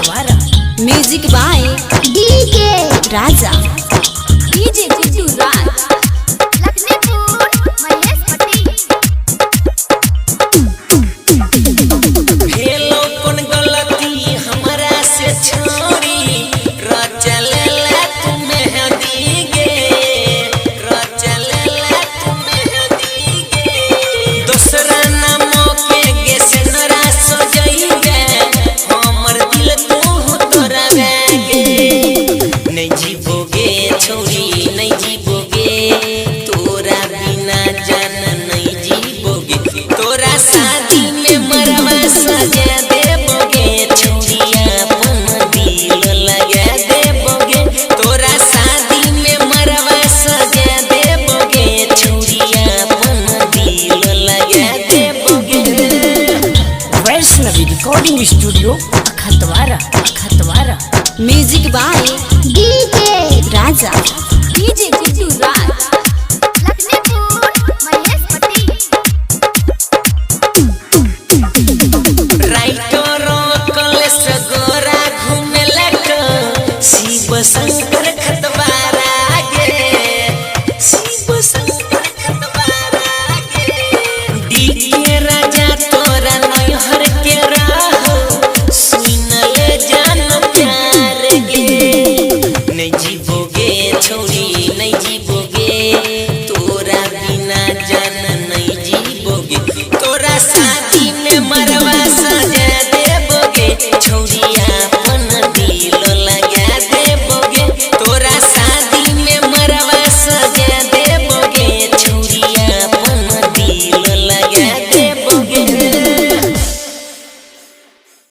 Khatwara. Music by DK Raja DJ Guddu Raj Lakhanpur Mahesh Patti. Hello कौन गलती हमरा से छोड़ी रचलेला तुम्हें दीगे रचलेला तुम्हें दीगे दूसरा नाम के गेसनरा सजइगे हमर दिल तू तोरा गे नहीं जीवोगे छोड़ी नहीं जीवोगे तोरा बिना जान नहीं जीवोगे तोरा शादी में मरवा सजा देबोगे छोड़िया अपन दिल लगा देबोगे तोरा शादी में मरवा सजा देबोगे छोड़िया अपन दिल लगा देबोगे। Vaishnavi recording studio Khatwara Khatwara. Music by DK Raja